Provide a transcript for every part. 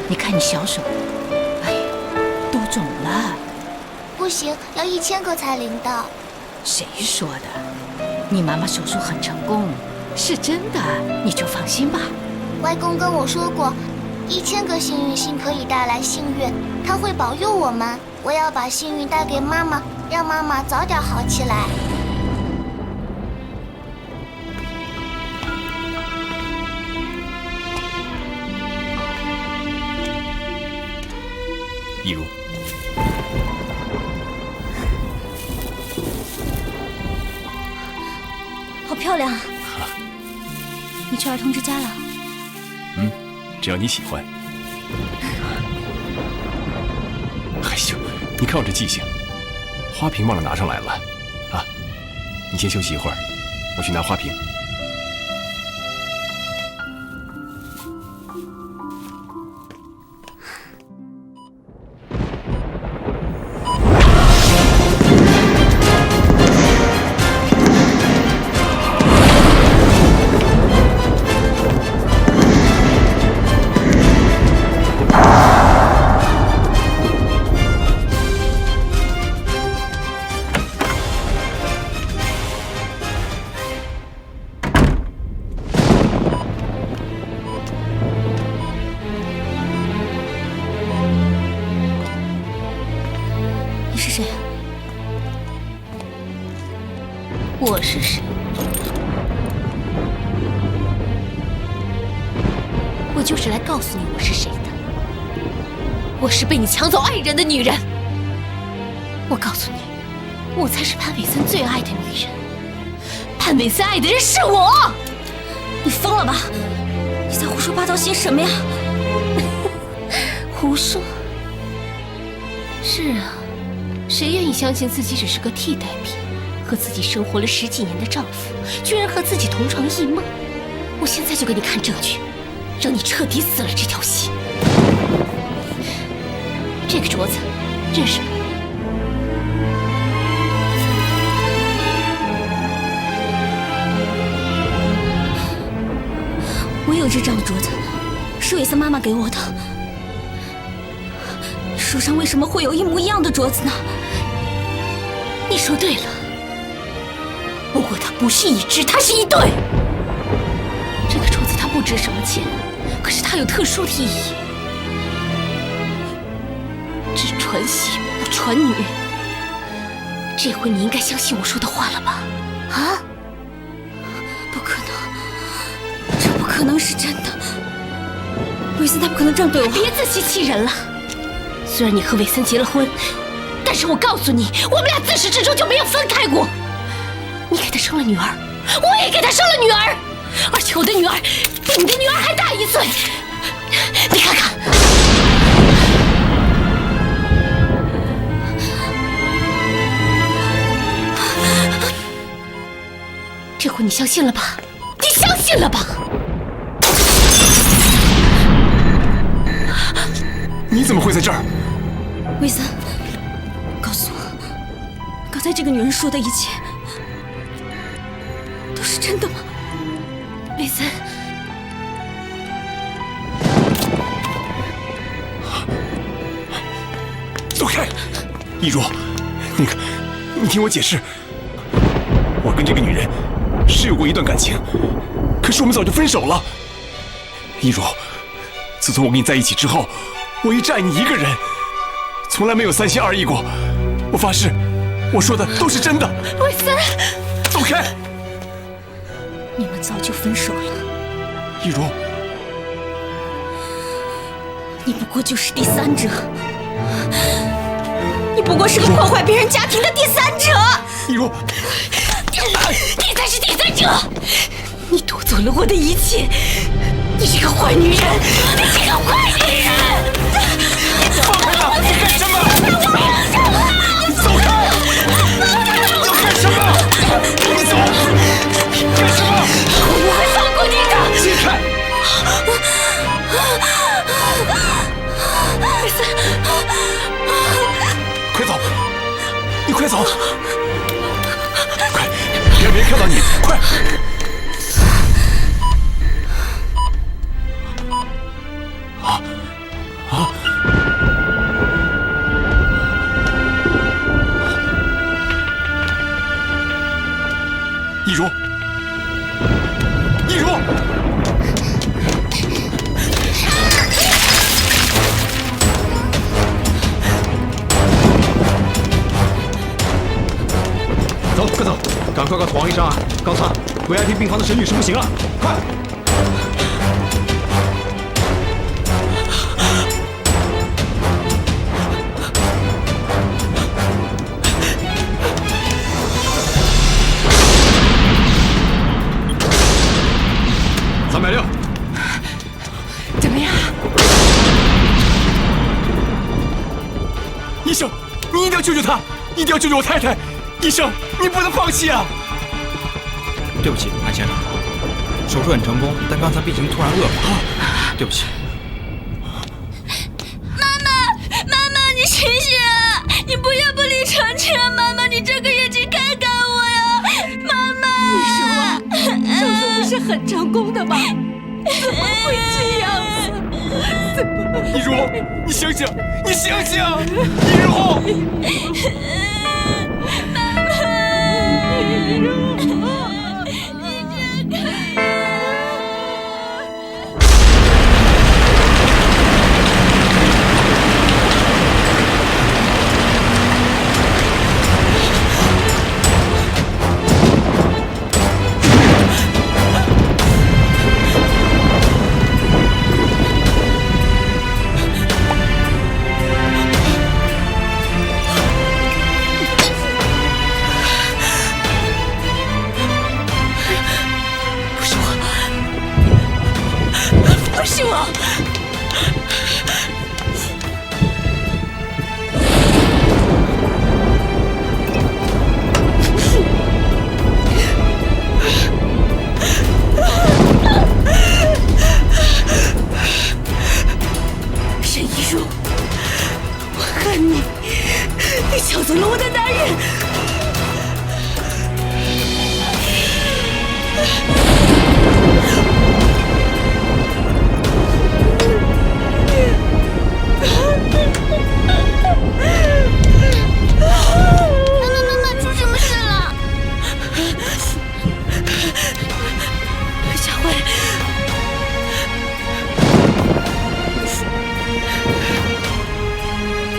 你看你小手，哎呀，都肿了。不行，要1000个才灵到。谁说的？你妈妈手术很成功，是真的，你就放心吧。外公跟我说过，1000个幸运星可以带来幸运，他会保佑我们。我要把幸运带给妈妈，让妈妈早点好起来。一如，好漂亮啊！你去儿童之家了？只要你喜欢。害羞，你看我这记性，花瓶忘了拿上来了，啊，你先休息一会儿，我去拿花瓶。我是谁？我就是来告诉你我是谁的。我是被你抢走爱人的女人。我告诉你，我才是潘伟森最爱的女人。潘伟森爱的人是我。你疯了吧？你在胡说八道些什么呀？胡说？是啊，谁愿意相信自己只是个替代品？和自己生活了10几年的丈夫，居然和自己同床异梦！我现在就给你看证据，让你彻底死了这条心。这个镯子，认识吗？我有这张镯子，是韦森妈妈给我的。手上为什么会有一模一样的镯子呢？你说对了。不过它不是一只，它是一对。这个镯子它不值什么钱，可是它有特殊的意义，只传喜不传女。这回你应该相信我说的话了吧？啊？不可能，这不可能是真的。韦森他不可能这样对我。别自欺欺人了。虽然你和韦森结了婚，但是我告诉你，我们俩自始至终就没有分开过。你给他生了女儿，我也给他生了女儿，而且我的女儿比你的女儿还大1岁。你看看，这回你相信了吧？你相信了吧？你怎么会在这儿？韦森，告诉我，刚才这个女人说的一切都是真的吗？韦森，走开！一如，那个，你听我解释，我跟这个女人是有过一段感情，可是我们早就分手了。一如，自从我跟你在一起之后，我一直爱你一个人，从来没有3心2意过。我发誓，我说的都是真的。韦森，走开！你们早就分手了。一如，你不过就是第三者，你不过是个破坏别人家庭的第三者。一如，你才是第三者！你夺走了我的一切！你这个坏女人！你这个坏女人！放开他！你干什么？你走开！要干什么？你走！干什么？我不会放过你的！解开！韦森，快走！你快走！快，别让别人看到你！快！赶快告诉王医生啊！刚才 VIP 病房的沈女士不行了，快！360，怎么样？医生，你一定要救救她，一定要救救我太太！医生，你不能放弃啊！对不起，安先生，手术很成功，但刚才病情突然恶化，对不起。妈妈，你醒醒啊！你不要不理长青啊！妈妈，你睁开眼睛看看我呀！妈妈，你说啊，手术不是很成功的吗？怎么会这样子？一如，你醒醒，你醒醒！一如，不是我。沈一如，我恨你，你抢走了我的男人。妈，出什么事了？小慧，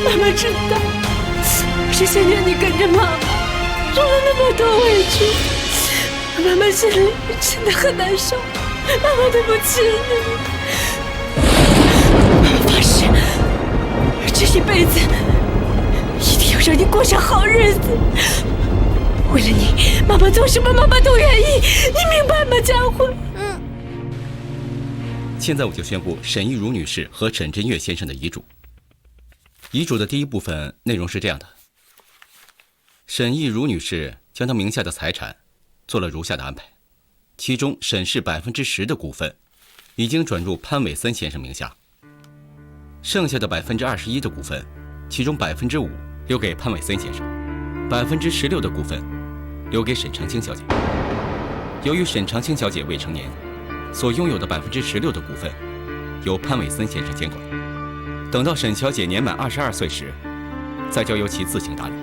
妈妈知道，是想让你跟着妈妈受了那么多委屈，妈妈心里真的很难受。妈妈对不起你，妈妈发誓，这一辈子一定要让你过上好日子。为了你，妈妈做什么妈妈都愿意，你明白吗，佳慧？现在我就宣布沈一如女士和沈真月先生的遗嘱。遗嘱的第一部分内容是这样的：沈一如女士将她名下的财产做了如下的安排，其中沈氏10%的股份已经转入潘伟森先生名下，剩下的21%的股份，其中5%留给潘伟森先生，16%的股份留给沈长青小姐。由于沈长青小姐未成年，所拥有的16%的股份由潘伟森先生监管。等到沈小姐年满22岁时，再交由其自行打理。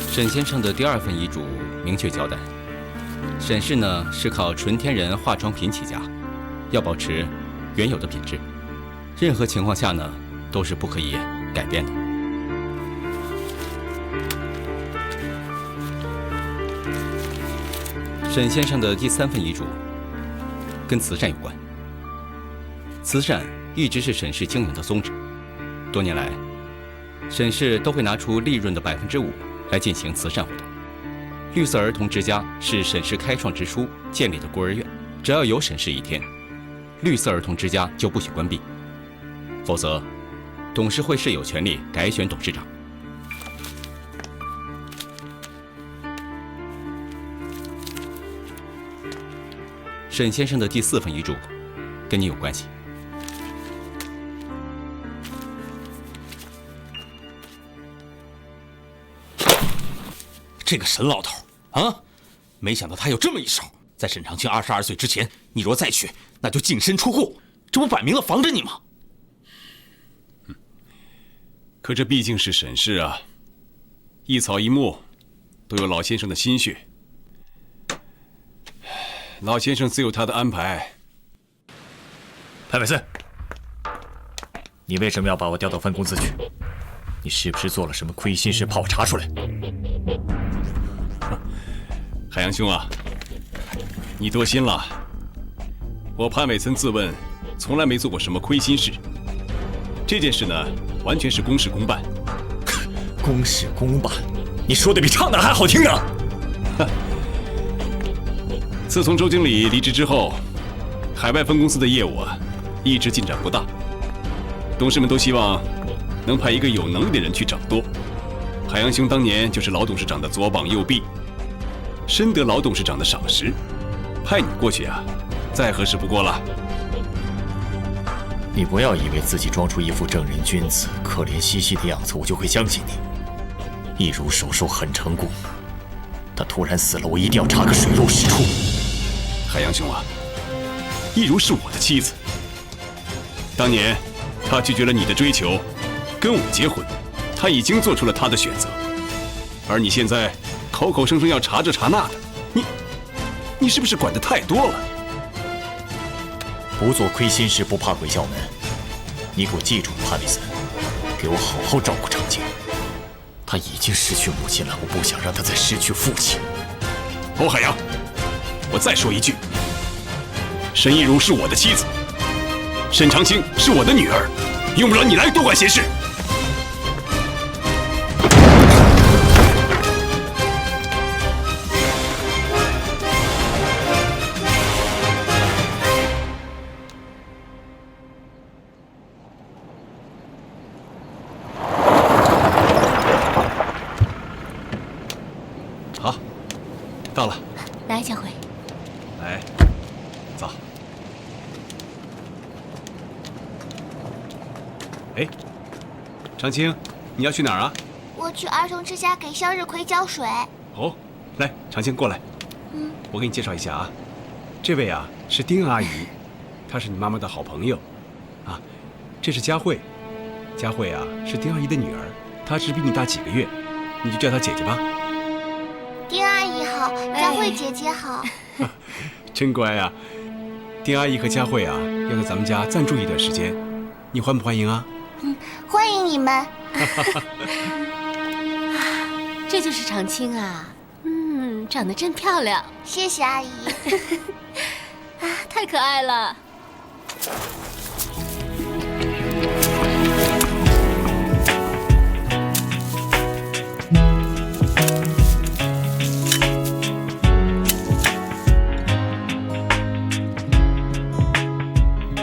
沈先生的第二份遗嘱明确交代，沈氏呢是靠纯天然化妆品起家，要保持原有的品质，任何情况下呢都是不可以改变的。沈先生的第三份遗嘱跟慈善有关，慈善一直是沈氏经营的宗旨，多年来，沈氏都会拿出利润的5%来进行慈善活动。绿色儿童之家是沈氏开创之初建立的孤儿院，只要有沈氏一天，绿色儿童之家就不许关闭，否则董事会是有权利改选董事长。沈先生的第四份遗嘱跟你有关系。这个沈老头啊，没想到他有这么一手。在沈长青22岁之前，你若再去，那就净身出户，这不摆明了防着你吗？可这毕竟是沈氏啊，一草一木都有老先生的心血。老先生自有他的安排。潘伟森，你为什么要把我调到分公司去？你是不是做了什么亏心事，怕我查出来？海洋兄啊，你多心了。我潘伟森自问，从来没做过什么亏心事。这件事呢，完全是公事公办。公事公办，你说的比唱的还好听呢。自从周经理离职之后，海外分公司的业务一直进展不大。董事们都希望能派一个有能力的人去掌舵。海洋兄当年就是老董事长的左膀右臂，深得老董事长的赏识，派你过去再合适不过了。你不要以为自己装出一副正人君子、可怜兮兮的样子，我就会相信你。易如手术很成功，他突然死了，我一定要查个水落石出。海洋兄啊，易如是我的妻子，当年她拒绝了你的追求，跟我结婚，她已经做出了她的选择。而你现在口口声声要查这查那的，你是不是管得太多了？不做亏心事，不怕鬼叫门。你给我记住，潘伟森，给我好好照顾长青。他已经失去母亲了，我不想让他再失去父亲。欧海洋，我再说一句，沈亦如是我的妻子，沈长青是我的女儿，用不着你来多管闲事。好，到了。来，佳慧。来，走。哎，长青，你要去哪儿啊？我去儿童之家给向日葵浇水。哦，来，长青过来。我给你介绍一下啊，这位是丁阿姨，她是你妈妈的好朋友。这是佳慧，佳慧是丁阿姨的女儿，她只比你大几个月，你就叫她姐姐吧。丁阿姨好，佳慧姐姐好。真乖啊！丁阿姨和佳慧要在咱们家暂住一段时间，你欢不欢迎啊？欢迎你们。这就是长青啊，长得真漂亮。谢谢阿姨。太可爱了。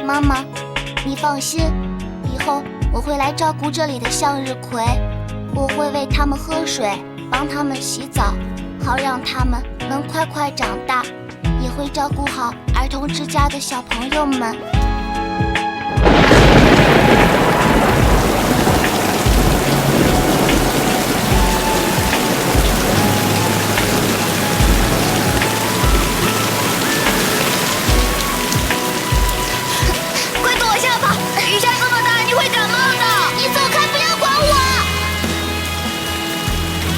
妈妈，你放心，以后我会来照顾这里的向日葵，我会喂它们喝水，帮它们洗澡，好让它们能快快长大，也会照顾好儿童之家的小朋友们。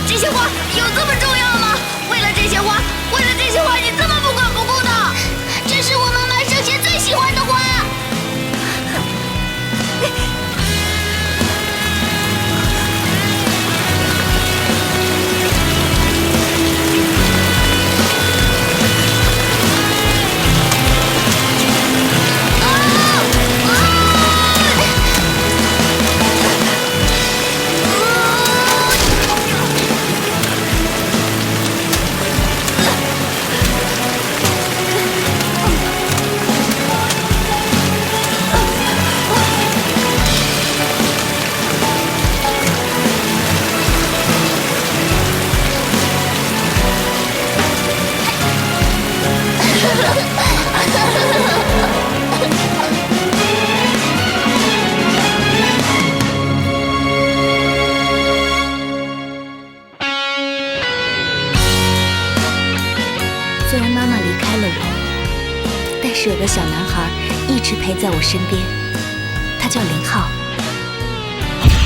这些花有这么重要吗？为了这些花，你这么不管不顾的？这是我妈妈生前最喜欢的花。虽然妈妈离开了我，但是有个小男孩一直陪在我身边，他叫林浩。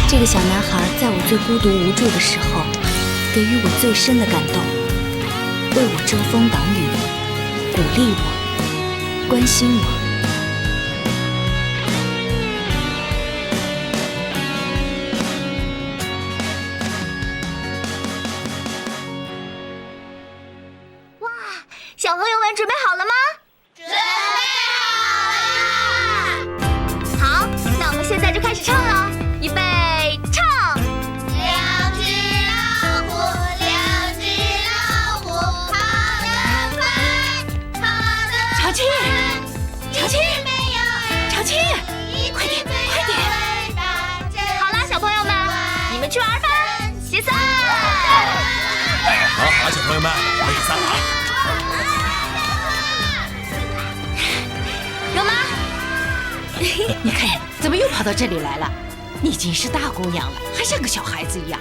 这个小男孩在我最孤独无助的时候，给予我最深的感动，为我遮风挡雨，鼓励我，关心我。小朋友们准备好了吗？准备好了！好，那我们现在就开始唱了，预备，唱！两只老虎，跑得快，跑得长青，长青，长青，快点，快点！好啦，小朋友们，你们去玩吧，解散！好，小朋友们，可以散了啊。肉妈，你看，怎么又跑到这里来了？你已经是大姑娘了，还像个小孩子一样。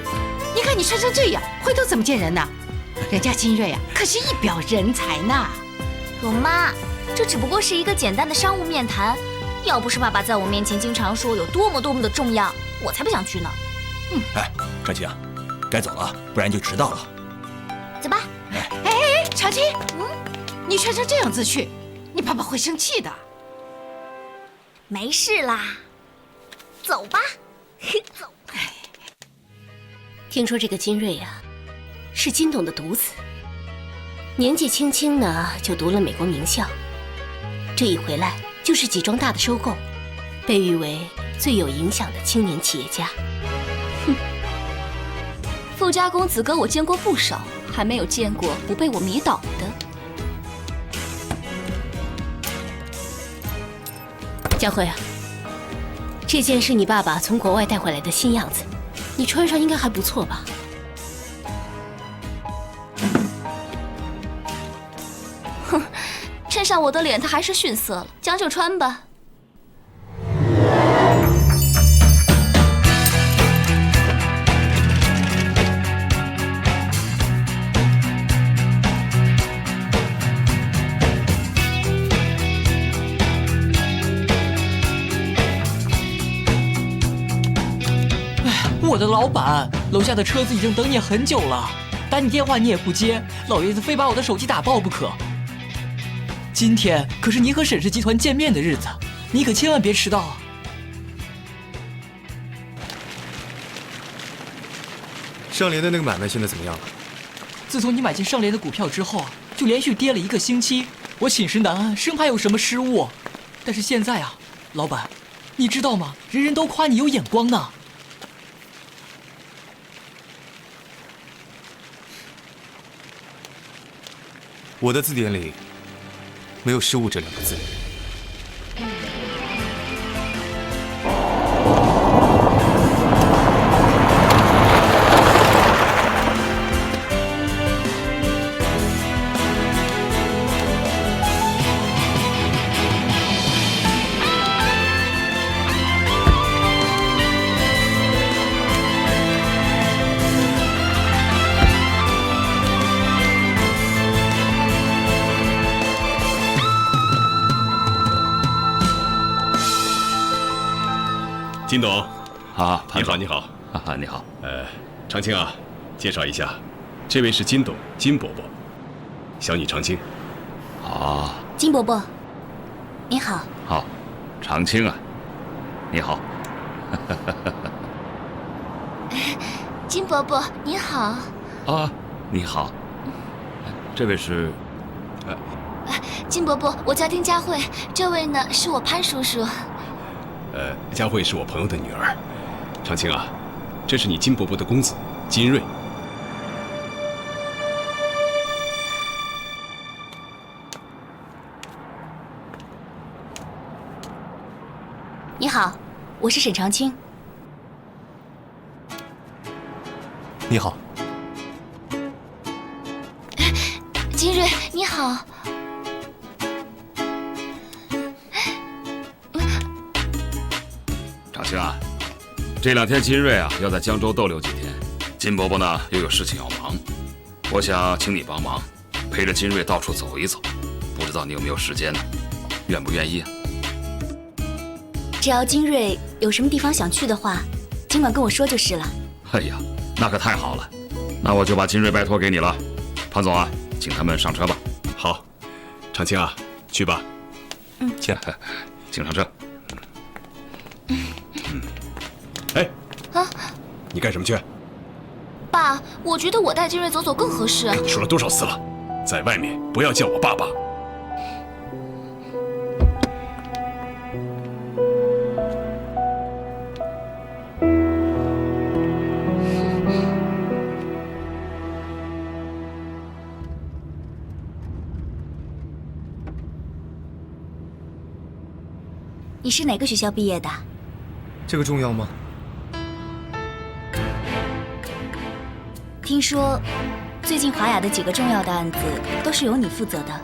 你看你穿成这样，回头怎么见人呢？人家金瑞啊，可是一表人才呢。容妈，这只不过是一个简单的商务面谈，要不是爸爸在我面前经常说有多么多么的重要，我才不想去呢。哎，长青啊，该走了，不然就迟到了。走吧。长青，你穿成这样子去，你爸爸会生气的。没事啦，走吧，走。听说这个金瑞啊，是金董的独子，年纪轻轻呢就读了美国名校，这一回来就是几桩大的收购，被誉为最有影响的青年企业家。富家公子哥我见过不少，还没有见过不被我迷倒的。佳慧啊，这件是你爸爸从国外带回来的新样子，你穿上应该还不错吧？哼，衬上我的脸，它还是逊色了，将就穿吧。我的老板，楼下的车子已经等你很久了，打你电话你也不接，老爷子非把我的手机打爆不可。今天可是你和沈氏集团见面的日子，你可千万别迟到啊！上联的那个买卖现在怎么样了？自从你买进上联的股票之后，就连续跌了1个星期，我寝食难安，生怕有什么失误。但是现在啊，老板，你知道吗？人人都夸你有眼光呢。我的字典里没有失误这2个字。金董，啊，你好，你好，你好。长青啊，介绍一下，这位是金董，金伯伯，小女长青。啊，金伯伯，你好。好，长青啊，你好。金伯伯你好。啊，你好。这位是？金伯伯，我叫丁佳慧，这位呢是我潘叔叔。佳慧是我朋友的女儿，长青啊，这是你金伯伯的公子金瑞。你好，我是沈长青。你好，金瑞你好。长青啊，这2天金瑞啊要在江州逗留几天，金伯伯呢又有事情要忙，我想请你帮忙，陪着金瑞到处走一走，不知道你有没有时间呢？愿不愿意啊？只要金瑞有什么地方想去的话，尽管跟我说就是了。哎呀，那可太好了，那我就把金瑞拜托给你了。潘总啊，请他们上车吧。好，长青啊，去吧。行，请上车。哎，啊，你干什么去？爸，我觉得我带金瑞走走更合适。说了多少次了，在外面不要叫我爸爸。你是哪个学校毕业的？这个重要吗？听说最近华雅的几个重要的案子都是由你负责的，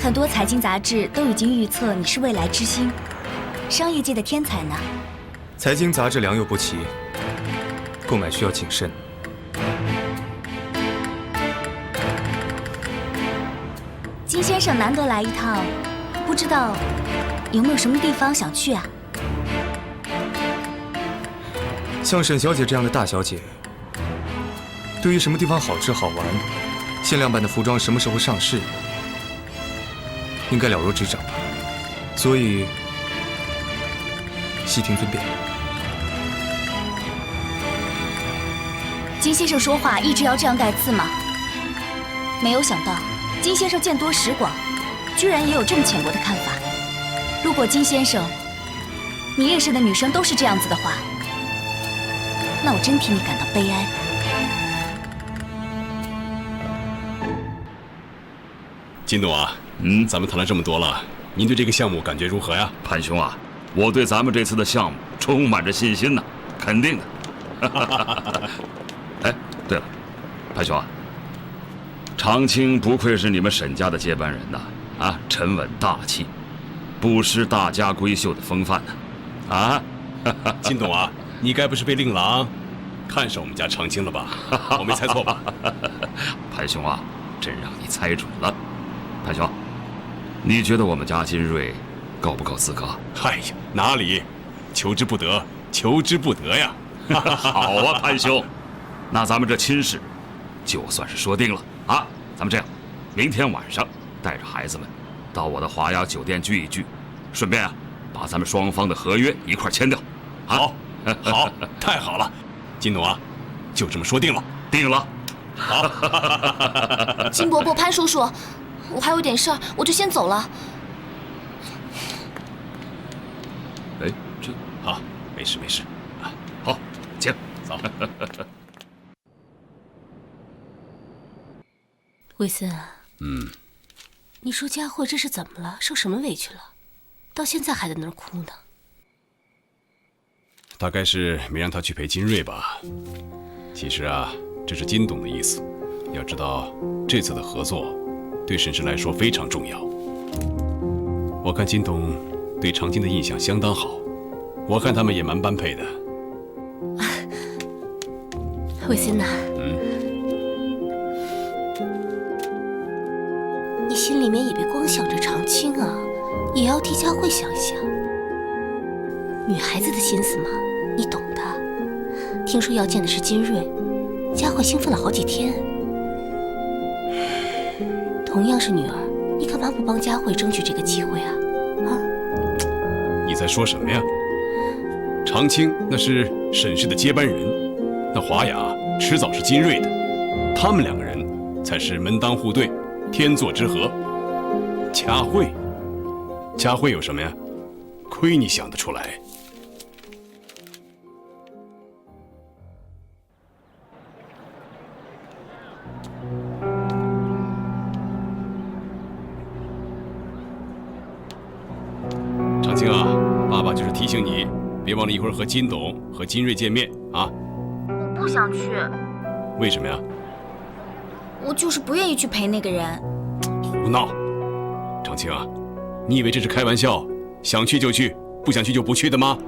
很多财经杂志都已经预测你是未来之星，商业界的天才呢。财经杂志良莠不齐，购买需要谨慎。金先生难得来一趟，不知道有没有什么地方想去啊？像沈小姐这样的大小姐，对于什么地方好吃好玩、限量版的服装什么时候上市，应该了如指掌吧。所以，悉听尊便。金先生说话一直要这样带刺吗？没有想到，金先生见多识广，居然也有这么浅薄的看法。如果金先生，你认识的女生都是这样子的话，那我真替你感到悲哀。金董啊，咱们谈了这么多了，您对这个项目感觉如何呀？潘兄啊，我对咱们这次的项目充满着信心呢，肯定的。哎，对了，潘兄啊，长青不愧是你们沈家的接班人呐，啊，沉稳大气，不失大家闺秀的风范呢。啊，金董啊，你该不是被令郎看上我们家长青了吧？我没猜错吧？潘兄啊，真让你猜准了。潘兄，你觉得我们家金瑞够不够资格？哎呀，哪里，求之不得，求之不得呀！好啊，潘兄，那咱们这亲事就算是说定了啊！咱们这样，明天晚上带着孩子们到我的华雅酒店聚一聚，顺便啊，把咱们双方的合约一块签掉。好，好，太好了，金董啊，就这么说定了，定了。好，金伯伯、潘叔叔，我还有点事儿，我就先走了。哎，这好，没事没事，好，请走。魏森啊，你说佳慧这是怎么了？受什么委屈了？到现在还在那儿哭呢。大概是没让他去陪金瑞吧。其实啊，这是金董的意思。要知道，这次的合作对沈氏来说非常重要。我看金董对长青的印象相当好，我看他们也蛮般配的。魏森呐，你心里面也别光想着长青啊，也要替佳慧想一想。女孩子的心思嘛，你懂的。听说要见的是金瑞，佳慧兴奋了好几天。同样是女儿，你干嘛不帮佳慧争取这个机会啊？啊？你在说什么呀？长青那是沈氏的接班人，那华雅迟早是金瑞的，他们两个人才是门当户对，天作之合。佳慧有什么呀？亏你想得出来。长青啊，爸爸就是提醒你，别忘了一会儿和金董和金瑞见面啊。我不想去。为什么呀？我就是不愿意去陪那个人。胡闹！长青啊，你以为这是开玩笑，想去就去，不想去就不去的吗？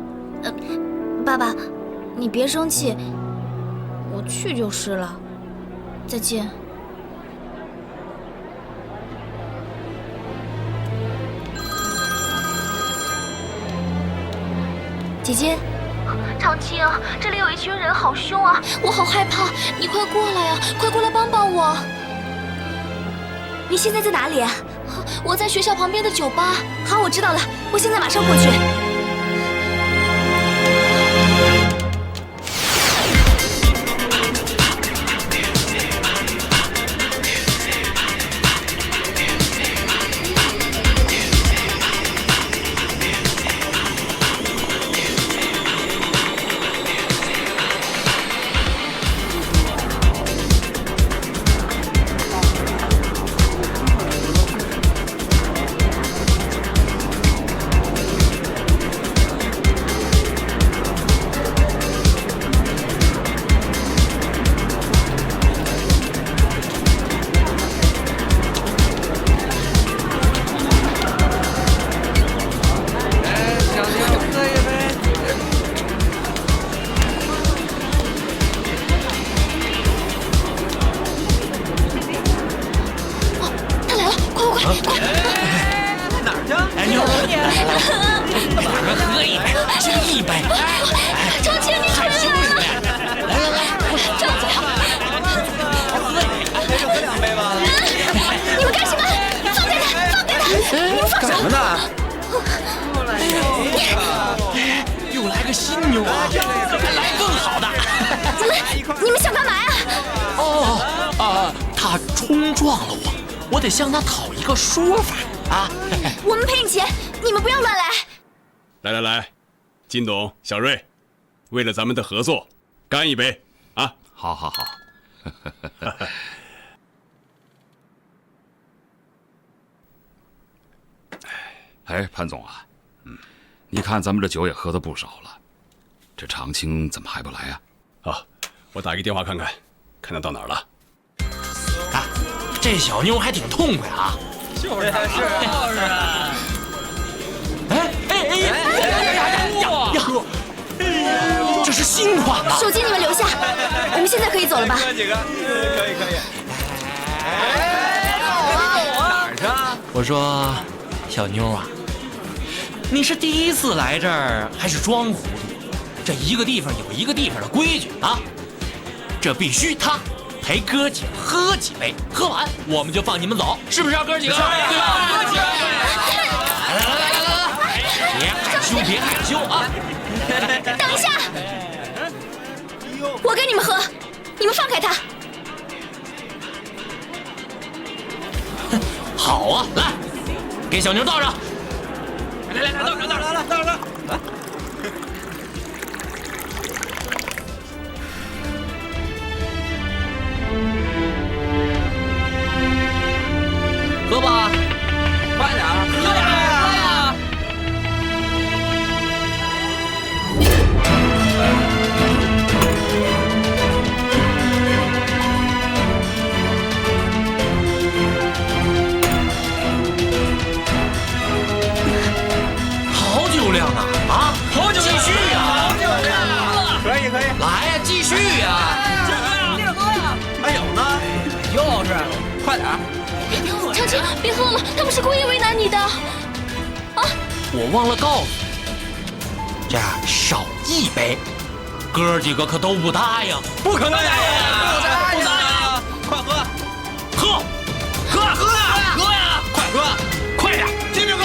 爸爸，你别生气，我去就是了。再见。姐姐，长青，这里有一群人，好凶啊！我好害怕，你快过来呀，快过来帮帮我！你现在在哪里啊？我在学校旁边的酒吧。好，我知道了，我现在马上过去。我得向他讨一个说法啊！我们赔你钱，你们不要乱来。来，金董、小瑞，为了咱们的合作，干一杯啊！好。哎，潘总啊，你看咱们这酒也喝得不少了，这长青怎么还不来呀？啊，我打一个电话看看他到哪儿了。啊，这小妞还挺痛快啊！就是啊！呀！这是新款的。手机你们留下，我们现在可以走了吧？几个，可以。哪儿去？我说，小妞啊，你是第一次来这儿，还是装糊涂？这一个地方有一个地方的规矩啊，这必须他陪哥几个喝几杯，喝完我们就放你们走，是不是啊，哥几个？对吧？来，别害羞啊！等一下，我跟你们喝，你们放开他。好啊，来，给小妞倒上。来，倒上。喝吧，快点，喝呀！好酒量啊！啊，好酒量，继续呀！好酒量，可以，来呀，继续呀！接着喝呀！还有呢，就是，快点！长青，别喝了，他们是故意为难你的。啊！我忘了告诉你，这少一杯，哥几个可都不答应。不可能答应，不答应！快喝，喝呀！快喝，快点，继续喝。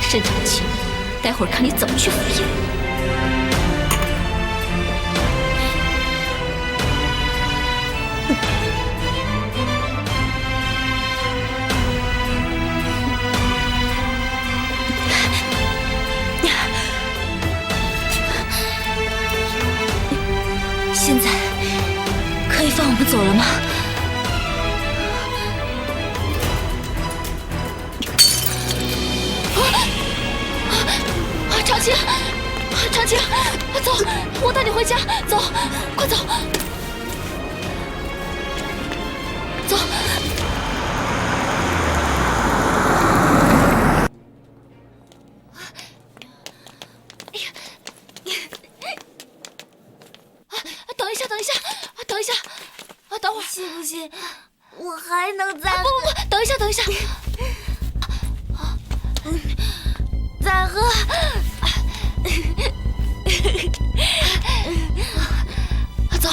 沈长青，待会儿看你怎么去敷衍。现在可以放我们走了吗？长青，走，我带你回家，走，快走，走。等一下，等会儿，行不行？我还能再……不，等一下。喝。走，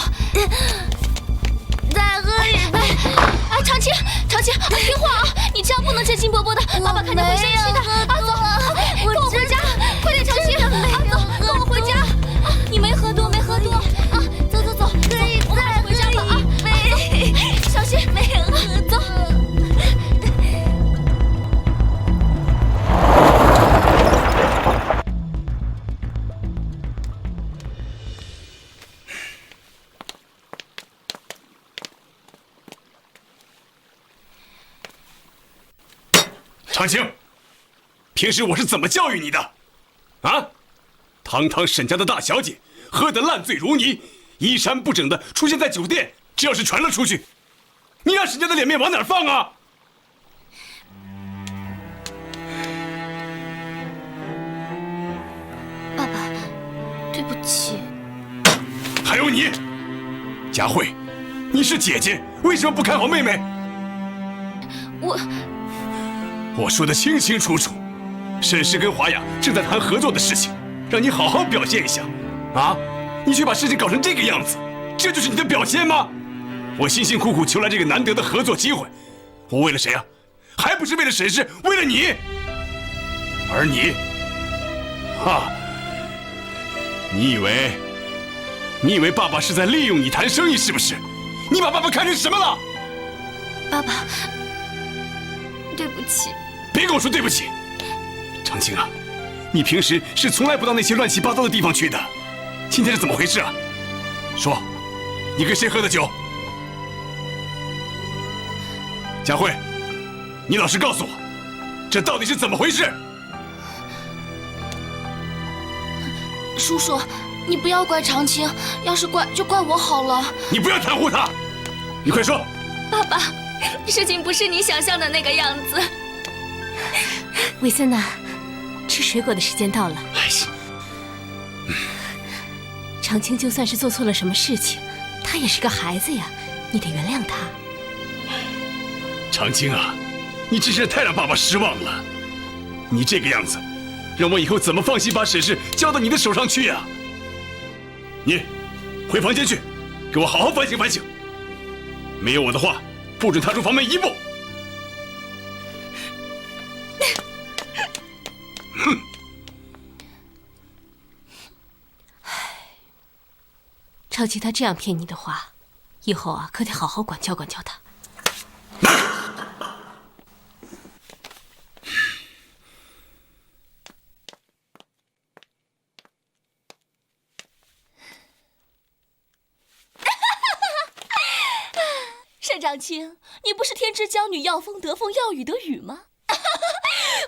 再喝一杯。啊，长青，听话啊！你这样不能接金伯伯的，爸爸看见会生气的。啊，走，跟我回家，快点，长青，走，跟我回家。啊，你没喝多。啊，走，可以再回家了啊！小心，没喝，走。长青，平时我是怎么教育你的？啊，堂堂沈家的大小姐，喝得烂醉如泥，衣衫不整的出现在酒店，这要是传了出去，你让沈家的脸面往哪儿放啊？爸爸，对不起。还有你，佳慧，你是姐姐，为什么不看好妹妹？我说的清清楚楚，沈氏跟华雅正在谈合作的事情，让你好好表现一下。啊，你却把事情搞成这个样子，这就是你的表现吗？我辛辛苦苦求来这个难得的合作机会，我为了谁啊？还不是为了沈氏，为了你。而你，哈，你以为爸爸是在利用你谈生意是不是？你把爸爸看成什么了？爸爸，对不起。别跟我说对不起，长青啊，你平时是从来不到那些乱七八糟的地方去的，今天是怎么回事啊？说，你跟谁喝的酒？佳慧，你老实告诉我，这到底是怎么回事？叔叔，你不要怪长青，要是怪就怪我好了。你不要袒护他，你快说。爸爸，事情不是你想象的那个样子。韦森呐，吃水果的时间到了。长青就算是做错了什么事情，他也是个孩子呀，你得原谅他。长青啊，你真是太让爸爸失望了。你这个样子，让我以后怎么放心把沈氏交到你的手上去呀？你回房间去，给我好好反省反省。没有我的话，不准踏出房门一步。哼！超级他这样骗你的话，以后啊可得好好管教管教他。沈长青，你不是天之娇女，要风得风，要雨得雨吗？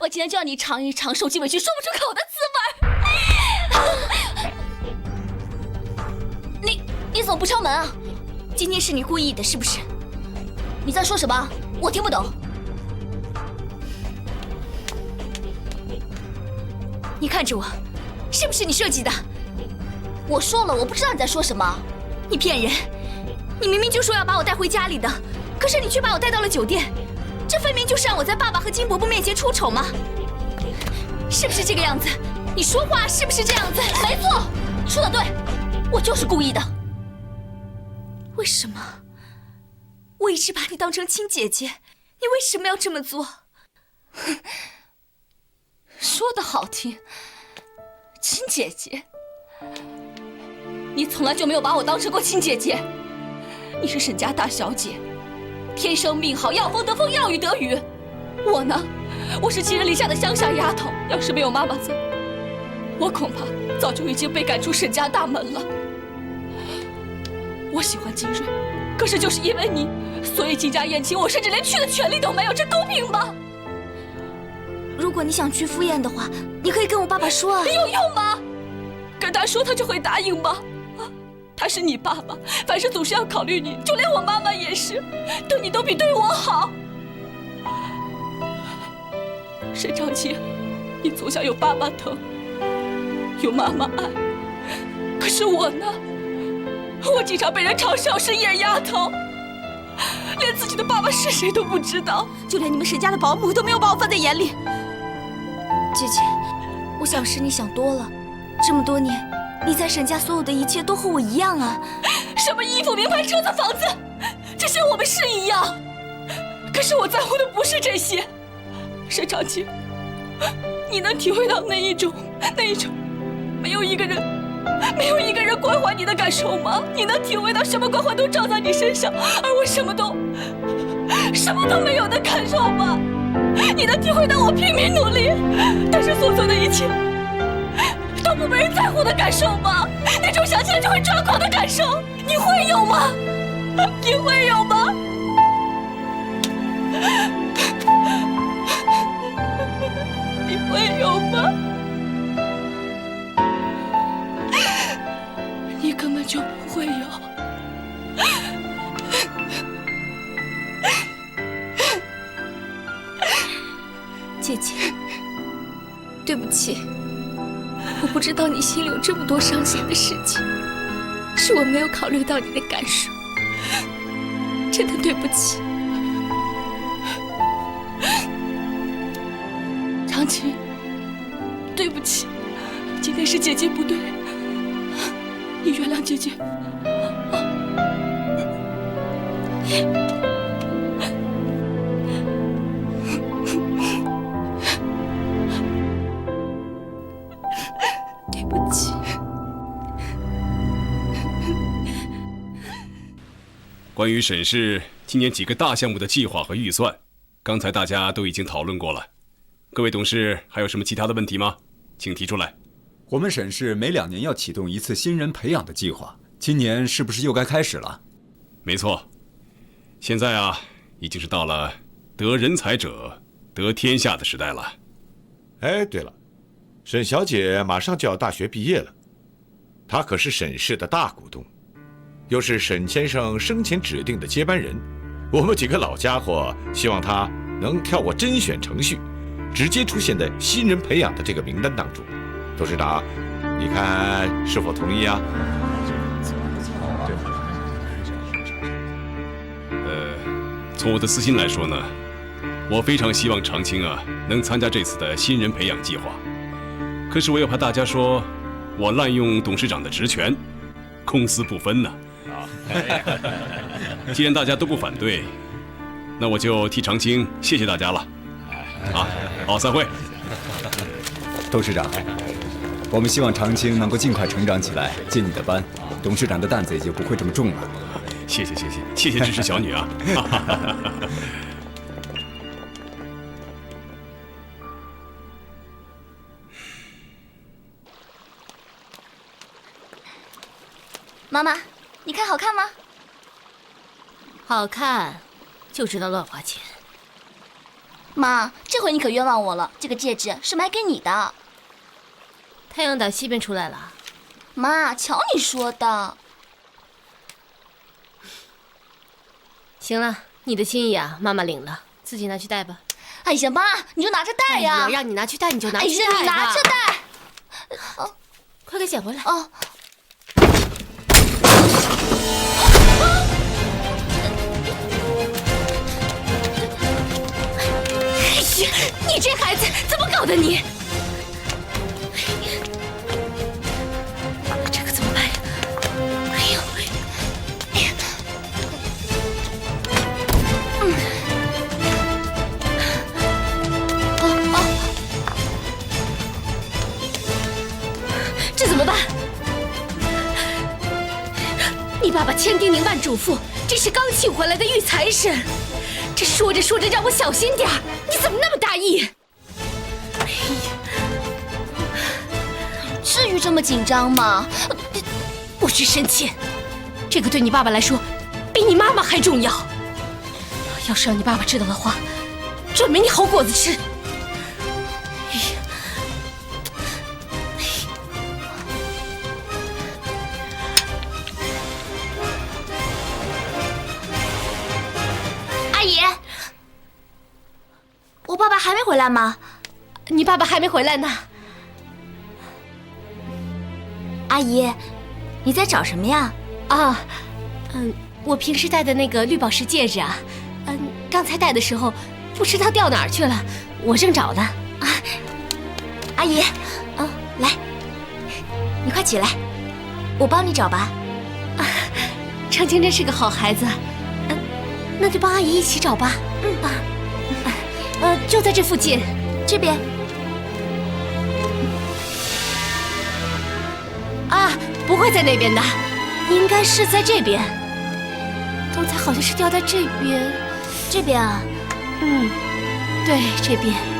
我今天就让你尝一尝受尽委屈说不出口的滋味。你怎么不敲门啊？今天是你故意的，是不是？你在说什么？我听不懂。你看着我，是不是你设计的？我说了，我不知道你在说什么。你骗人！你明明就说要把我带回家里的，可是你却把我带到了酒店，这分明就是让我在爸爸和金伯伯面前出丑吗？是不是这个样子？你说话是不是这样子？没错，说得对，我就是故意的。为什么？我一直把你当成亲姐姐，你为什么要这么做？说得好听，亲姐姐，你从来就没有把我当成过亲姐姐。你是沈家大小姐，天生命好，要风得风，要雨得雨。我呢，我是寄人篱下的乡下丫头，要是没有妈妈在，我恐怕早就已经被赶出沈家大门了。我喜欢金瑞，可是就是因为你，所以金家宴请我，甚至连去的权利都没有，这公平吗？如果你想去赴宴的话，你可以跟我爸爸说啊。有用吗？跟他说他就会答应吗？他是你爸爸，凡事总是要考虑你，就连我妈妈也是，对你都比对我好。沈长青，你从小有爸爸疼，有妈妈爱，可是我呢？我经常被人嘲笑是野丫头，连自己的爸爸是谁都不知道，就连你们沈家的保姆都没有把我放在眼里。姐姐，我想是你想多了。这么多年，你在沈家所有的一切都和我一样啊。什么衣服、名牌、车子、房子，这些我们是一样。可是我在乎的不是这些。沈长清，你能体会到那一种没有一个人关怀你的感受吗？你能体会到什么关怀都照在你身上，而我什么都没有的感受吗？你能体会到我拼命努力，但是所做的一切都不被人在乎的感受吗？那种想起来就会抓狂的感受，你会有吗？你会有吗？你会有吗？你根本就不会有。姐姐，对不起，我不知道你心里有这么多伤心的事情，是我没有考虑到你的感受，真的对不起。长清，对不起，今天是姐姐不对，你原谅姐姐。对不起。关于沈氏今年几个大项目的计划和预算，刚才大家都已经讨论过了。各位董事还有什么其他的问题吗？请提出来。我们沈氏每2年要启动一次新人培养的计划，今年是不是又该开始了？没错，现在啊，已经是到了得人才者得天下的时代了。哎，对了，沈小姐马上就要大学毕业了，她可是沈氏的大股东，又是沈先生生前指定的接班人。我们几个老家伙希望她能跳过甄选程序，直接出现在新人培养的这个名单当中。董事长，你看是否同意啊？从我的私心来说呢，我非常希望长青啊能参加这次的新人培养计划。可是我又怕大家说我滥用董事长的职权，公私不分呢。既然大家都不反对，那我就替长青谢谢大家了。啊，好，散会。董事长，我们希望长青能够尽快成长起来，进你的班，董事长的担子也就不会这么重了。谢谢支持小女啊！妈妈，你看好看吗？好看，就知道乱花钱。妈，这回你可冤枉我了，这个戒指是买给你的。太阳打西边出来了。妈，瞧你说的。行了，你的心意啊，妈妈领了，自己拿去戴吧。哎呀，妈，你就拿着戴呀！哎呀，让你拿去戴你就拿去戴吧。哎呀，你拿着戴。快给捡回来。哦。哎呀，你这孩子怎么搞的你？这可怎么办呀？哎呦！这怎么办？你爸爸千叮咛万嘱咐，这是刚请回来的育才生，这说着说着让我小心点儿，你怎么那么大意？哎呀，至于这么紧张吗？不许生气，这个对你爸爸来说，比你妈妈还重要。要是让你爸爸知道的话，准没你好果子吃。阿姨，我爸爸还没回来吗？你爸爸还没回来呢。阿姨，你在找什么呀？啊，我平时戴的那个绿宝石戒指啊，刚才戴的时候不知道掉哪儿去了，我正找呢。阿姨，起来，我帮你找吧。长青真是个好孩子，那就帮阿姨一起找吧。就在这附近，这边。啊，不会在那边的，应该是在这边。刚才好像是掉在这边。这边啊？对，这边。